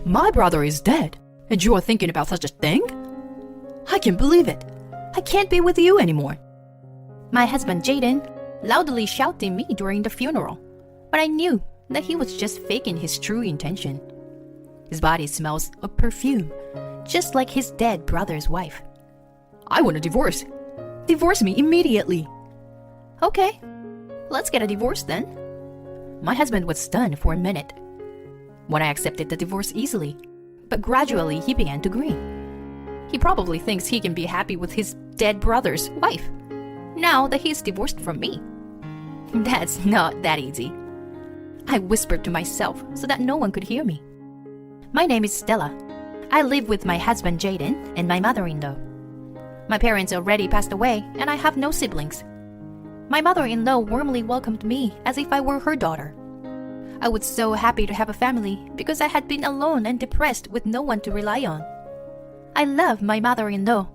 My brother is dead, and you are thinking about such a thing? I can't believe it. I can't be with you anymore. My husband Jaden loudly shouted me during the funeral, but I knew that he was just faking his true intention. His body smells of perfume, just like his dead brother's wife. I want a divorce. Divorce me immediately. Okay, let's get a divorce then. My husband was stunned for a minute. When I accepted the divorce easily, but gradually he began to grin. He probably thinks he can be happy with his dead brother's wife, now that he's divorced from me. That's not that easy. I whispered to myself so that no one could hear me. My name is Stella. I live with my husband Jaden and my mother-in-law. My parents already passed away and I have no siblings. My mother-in-law warmly welcomed me as if I were her daughter. I was so happy to have a family because I had been alone and depressed with no one to rely on. I love my mother-in-law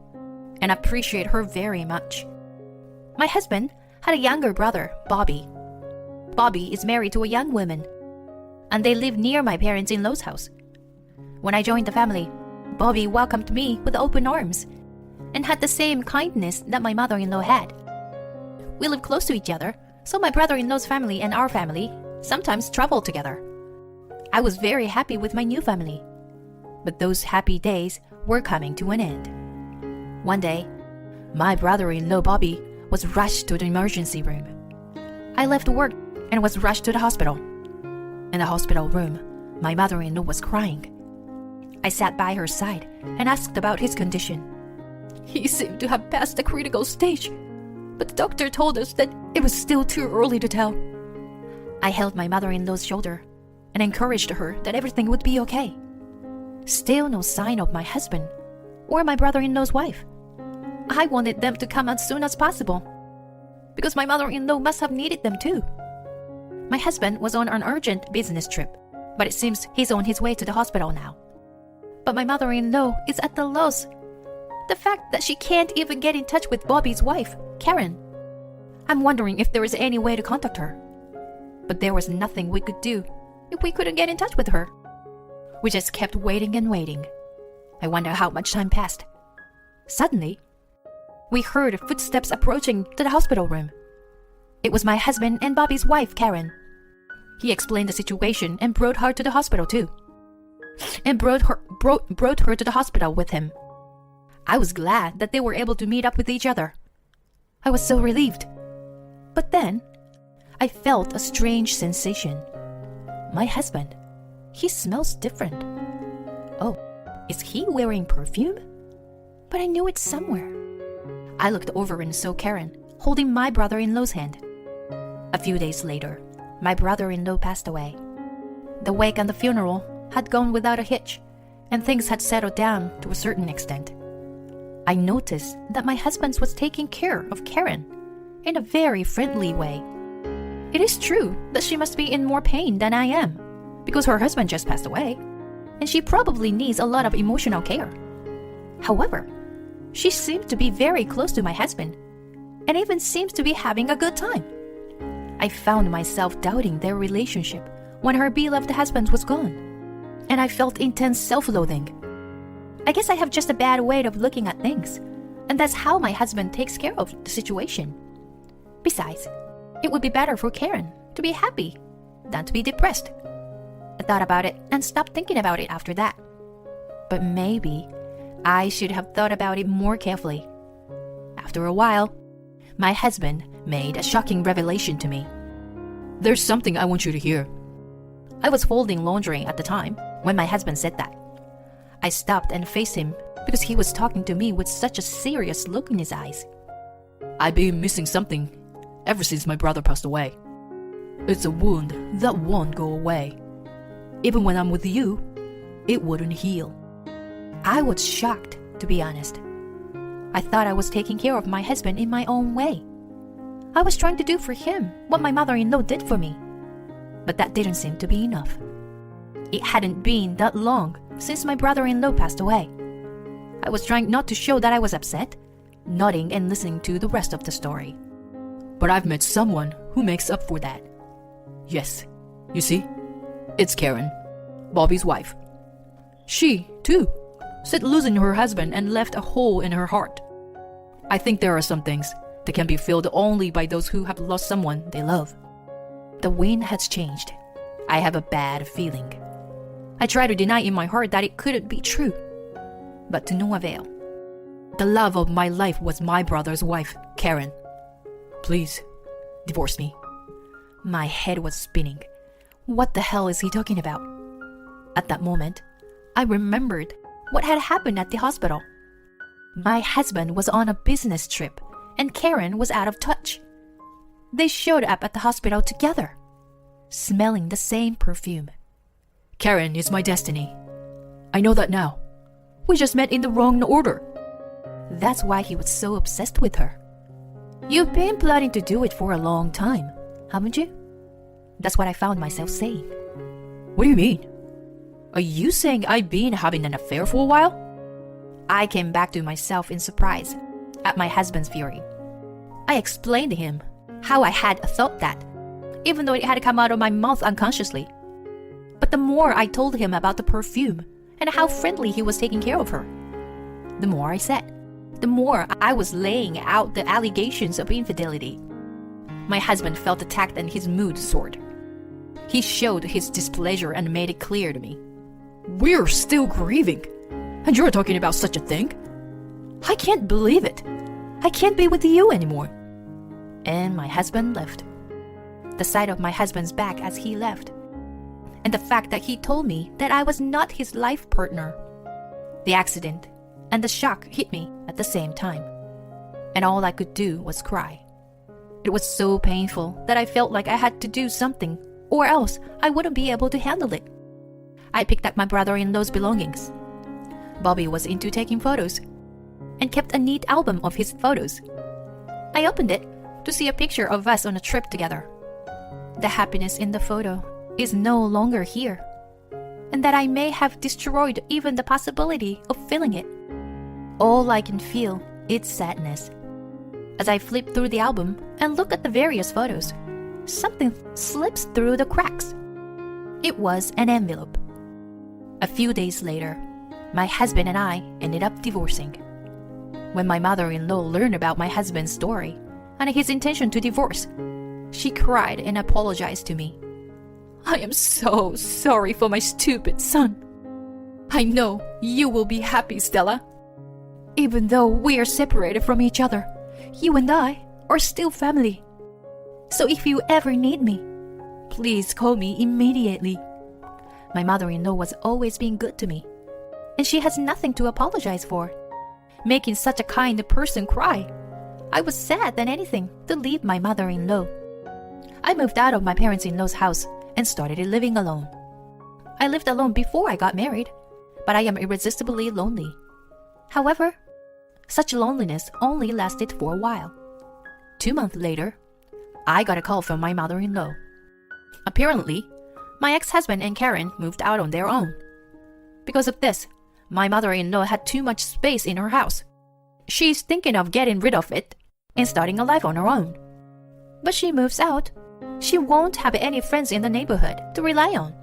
and appreciate her very much. My husband had a younger brother, Bobby. Bobby is married to a young woman, and they live near my parents-in-law's house. When I joined the family, Bobby welcomed me with open arms and had the same kindness that my mother-in-law had. We live close to each other, so my brother-in-law's family and our family sometimes travel together. I was very happy with my new family, but those happy days were coming to an end. One day, my brother-in-law Bobby was rushed to the emergency room. I left work and was rushed to the hospital. In the hospital room, my mother-in-law was crying. I sat by her side and asked about his condition. He seemed to have passed the critical stage, but the doctor told us that it was still too early to tell. I held my mother-in-law's shoulder and encouraged her that everything would be okay. Still no sign of my husband or my brother-in-law's wife. I wanted them to come as soon as possible, because my mother-in-law must have needed them too. My husband was on an urgent business trip, but it seems he's on his way to the hospital now. But my mother-in-law is at the loss. The fact that she can't even get in touch with Bobby's wife, Karen. I'm wondering if there is any way to contact her. But there was nothing we could do if we couldn't get in touch with her. We just kept waiting and waiting. I wonder how much time passed. Suddenly, we heard footsteps approaching to the hospital room. It was my husband and Bobby's wife, Karen. He explained the situation and brought her to the hospital too. And brought her to the hospital with him. I was glad that they were able to meet up with each other. I was so relieved. But then, I felt a strange sensation. My husband, he smells different. Oh, is he wearing perfume? But I knew it somewhere. I looked over and saw Karen holding my brother-in-law's hand. A few days later, my brother-in-law passed away. The wake and the funeral had gone without a hitch, and things had settled down to a certain extent. I noticed that my husband was taking care of Karen in a very friendly way. It is true that she must be in more pain than I am, because her husband just passed away, and she probably needs a lot of emotional care. However, she seemed to be very close to my husband, and even seems to be having a good time. I found myself doubting their relationship when her beloved husband was gone, and I felt intense self-loathing. I guess I have just a bad way of looking at things, and that's how my husband takes care of the situation. Besides, it would be better for Karen to be happy than to be depressed. I thought about it and stopped thinking about it after that. But maybe I should have thought about it more carefully. After a while, my husband made a shocking revelation to me. There's something I want you to hear. I was folding laundry at the time when my husband said that. I stopped and faced him because he was talking to me with such a serious look in his eyes. I've been missing something ever since my brother passed away. It's a wound that won't go away. Even when I'm with you, it wouldn't heal. I was shocked, to be honest. I thought I was taking care of my husband in my own way. I was trying to do for him what my mother-in-law did for me. But that didn't seem to be enough. It hadn't been that long since my brother-in-law passed away. I was trying not to show that I was upset, nodding and listening to the rest of the story. But I've met someone who makes up for that. Yes, you see? It's Karen, Bobby's wife. She, too, said losing her husband and left a hole in her heart. I think there are some things that can be filled only by those who have lost someone they love. The wind has changed. I have a bad feeling. I try to deny in my heart that it couldn't be true, but to no avail. The love of my life was my brother's wife, Karen. Please, divorce me. My head was spinning. What the hell is he talking about? At that moment, I remembered what had happened at the hospital. My husband was on a business trip, and Karen was out of touch. They showed up at the hospital together, smelling the same perfume. Karen is my destiny. I know that now. We just met in the wrong order. That's why he was so obsessed with her. You've been planning to do it for a long time, haven't you? That's what I found myself saying. What do you mean? Are you saying I've been having an affair for a while? I came back to myself in surprise at my husband's fury. I explained to him how I had thought that, even though it had come out of my mouth unconsciously. But the more I told him about the perfume and how friendly he was taking care of her, the more I said, the more I was laying out the allegations of infidelity. My husband felt attacked and his mood soared. He showed his displeasure and made it clear to me. We're still grieving, and you're talking about such a thing? I can't believe it. I can't be with you anymore. And my husband left. The sight of my husband's back as he left, and the fact that he told me that I was not his life partner. The accident and the shock hit me at the same time, and all I could do was cry. It was so painful that I felt like I had to do something, or else I wouldn't be able to handle it. I picked up my brother-in-law's belongings. Bobby was into taking photos and kept a neat album of his photos. I opened it to see a picture of us on a trip together. The happiness in the photo is no longer here, and that I may have destroyed even the possibility of feeling it. All I can feel is sadness. As I flip through the album and look at the various photos, something slips through the cracks. It was an envelope. A few days later, my husband and I ended up divorcing. When my mother-in-law learned about my husband's story and his intention to divorce, she cried and apologized to me. I am so sorry for my stupid son. I know you will be happy, Stella. Even though we are separated from each other, you and I are still family. So if you ever need me, please call me immediately. My mother-in-law was always being good to me, and she has nothing to apologize for. Making such a kind person cry, I was sad than anything to leave my mother-in-law. I moved out of my parents-in-law's house and started living alone. I lived alone before I got married, but I am irresistibly lonely. However, such loneliness only lasted for a while. 2 months later, I got a call from my mother-in-law. Apparently, my ex-husband and Karen moved out on their own. Because of this, my mother-in-law had too much space in her house. She's thinking of getting rid of it and starting a life on her own. But she moves out. She won't have any friends in the neighborhood to rely on.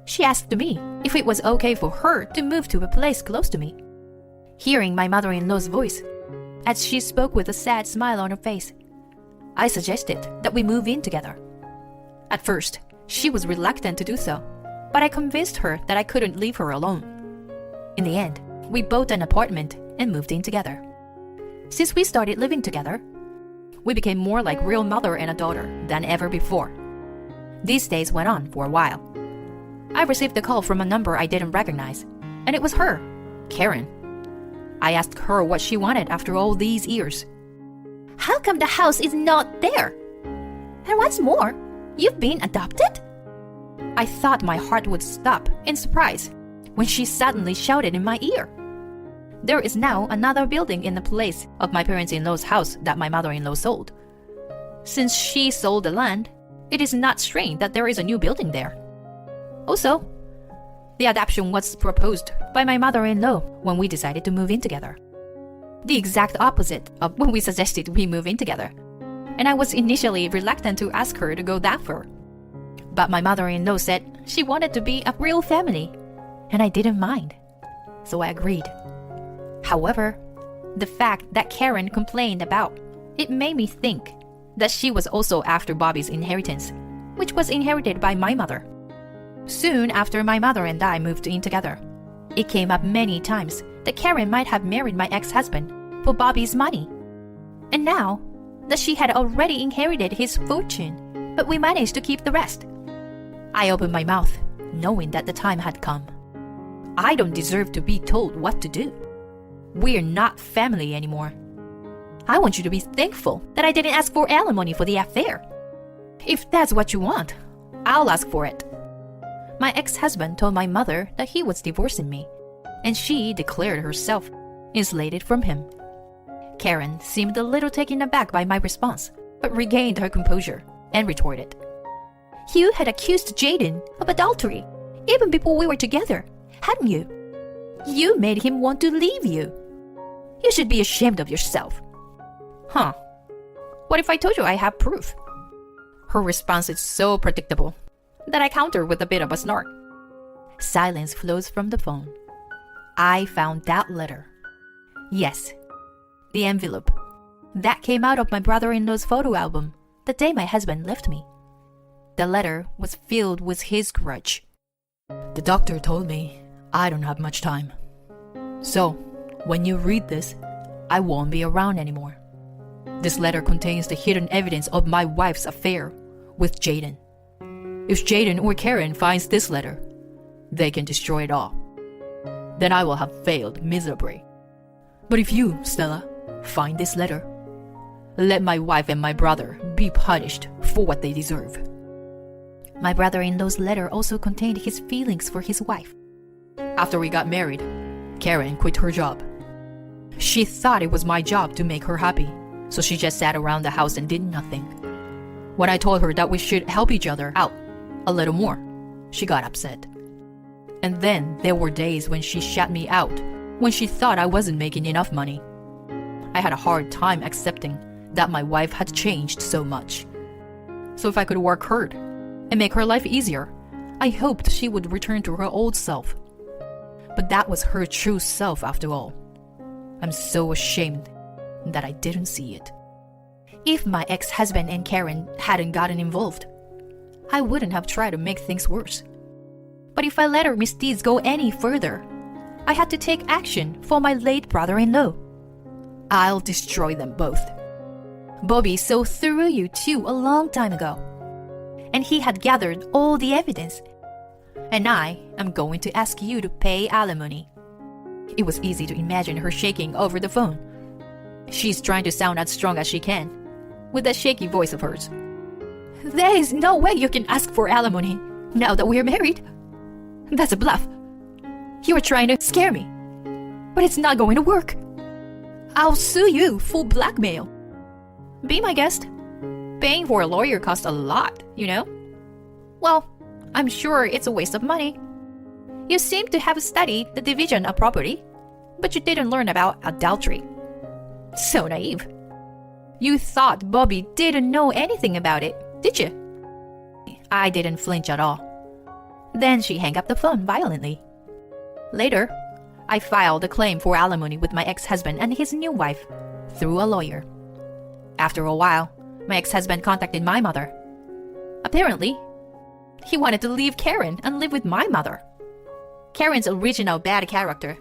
She asked me if it was okay for her to move to a place close to me. Hearing my mother-in-law's voice, as she spoke with a sad smile on her face, I suggested that we move in together. At first, she was reluctant to do so, but I convinced her that I couldn't leave her alone. In the end, we bought an apartment and moved in together. Since we started living together, we became more like real mother and a daughter than ever before. These days went on for a while. I received a call from a number I didn't recognize, and it was her, Karen. I asked her what she wanted after all these years. How come the house is not there? And what's more, you've been adopted? I thought my heart would stop in surprise when she suddenly shouted in my ear. There is now another building in the place of my parents-in-law's house that my mother-in-law sold. Since she sold the land, it is not strange that there is a new building there. Also, the adoption was proposed by my mother-in-law when we decided to move in together. The exact opposite of when we suggested we move in together. And I was initially reluctant to ask her to go that far. But my mother-in-law said she wanted to be a real family, and I didn't mind. So I agreed. However, the fact that Karen complained about it made me think that she was also after Bobby's inheritance, which was inherited by my mother. Soon after my mother and I moved in together, it came up many times that Karen might have married my ex-husband for Bobby's money. And now that she had already inherited his fortune, but we managed to keep the rest. I opened my mouth, knowing that the time had come. I don't deserve to be told what to do. We're not family anymore. I want you to be thankful that I didn't ask for alimony for the affair. If that's what you want, I'll ask for it. My ex-husband told my mother that he was divorcing me, and she declared herself insulated from him. Karen seemed a little taken aback by my response, but regained her composure and retorted. You had accused Jaden of adultery, even before we were together, hadn't you? You made him want to leave you. You should be ashamed of yourself. Huh. What if I told you I have proof? Her response is so predictable that I counter with a bit of a snort. Silence flows from the phone. I found that letter. Yes, the envelope. That came out of my brother-in-law's photo album the day my husband left me. The letter was filled with his grudge. The doctor told me I don't have much time. So, when you read this, I won't be around anymore. This letter contains the hidden evidence of my wife's affair with Jaden. If Jaden or Karen finds this letter, they can destroy it all. Then I will have failed miserably. But if you, Stella, find this letter, let my wife and my brother be punished for what they deserve. My brother-in-law's letter also contained his feelings for his wife. After we got married, Karen quit her job. She thought it was my job to make her happy, so she just sat around the house and did nothing. When I told her that we should help each other out a little more, she got upset. And then there were days when she shut me out when she thought I wasn't making enough money. I had a hard time accepting that my wife had changed so much. So if I could work hard and make her life easier, I hoped she would return to her old self. But that was her true self after all. I'm so ashamed that I didn't see it. If my ex-husband and Karen hadn't gotten involved, I wouldn't have tried to make things worse. But if I let her misdeeds go any further, I had to take action for my late brother-in-law. I'll destroy them both. Bobby saw through you two a long time ago, and he had gathered all the evidence. And I am going to ask you to pay alimony. It was easy to imagine her shaking over the phone. She's trying to sound as strong as she can, with that shaky voice of hers. There is no way you can ask for alimony now that we're married. That's a bluff. You are trying to scare me, but it's not going to work. I'll sue you for blackmail. Be my guest. Paying for a lawyer costs a lot, you know? Well, I'm sure it's a waste of money. You seem to have studied the division of property, but you didn't learn about adultery. So naive. You thought Bobby didn't know anything about it, did you? I didn't flinch at all. Then she hung up the phone violently. Later, I filed a claim for alimony with my ex-husband and his new wife through a lawyer. After a while, my ex-husband contacted my mother. Apparently, he wanted to leave Karen and live with my mother. Karen's original bad character,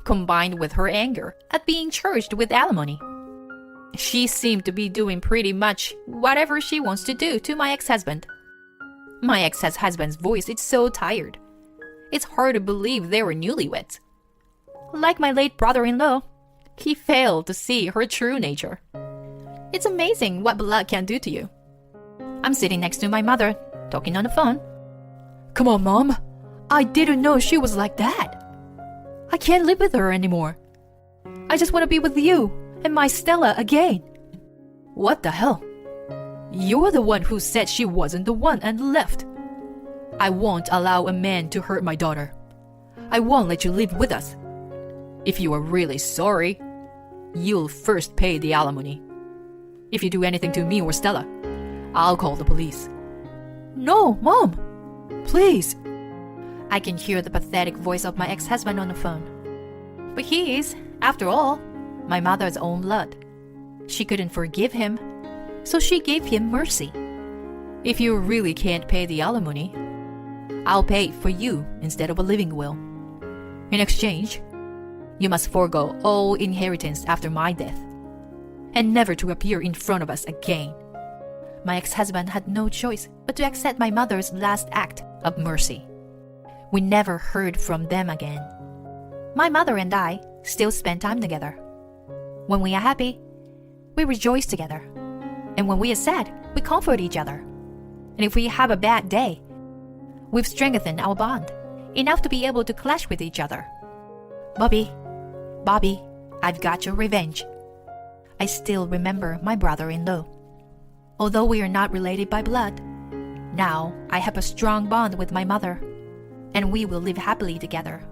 combined with her anger at being charged with alimony. She seemed to be doing pretty much whatever she wants to do to my ex-husband. My ex-husband's voice is so tired. It's hard to believe they were newlyweds. Like my late brother-in-law, he failed to see her true nature. It's amazing what blood can do to you. I'm sitting next to my mother, talking on the phone. Come on, Mom. I didn't know she was like that. I can't live with her anymore. I just want to be with you and my Stella again. What the hell? You're the one who said she wasn't the one and left. I won't allow a man to hurt my daughter. I won't let you live with us. If you are really sorry, you'll first pay the alimony. If you do anything to me or Stella, I'll call the police. No, Mom. Please. I can hear the pathetic voice of my ex-husband on the phone. But he is, after all, my mother's own blood. She couldn't forgive him, so she gave him mercy. If you really can't pay the alimony, I'll pay it for you instead of a living will. In exchange, you must forego all inheritance after my death, and never to appear in front of us again. My ex-husband had no choice but to accept my mother's last act of mercy. We never heard from them again. My mother and I still spend time together. When we are happy, we rejoice together. And when we are sad, we comfort each other. And if we have a bad day, we've strengthened our bond enough to be able to clash with each other. Bobby, I've got your revenge. I still remember my brother-in-law. Although we are not related by blood, now I have a strong bond with my mother, and we will live happily together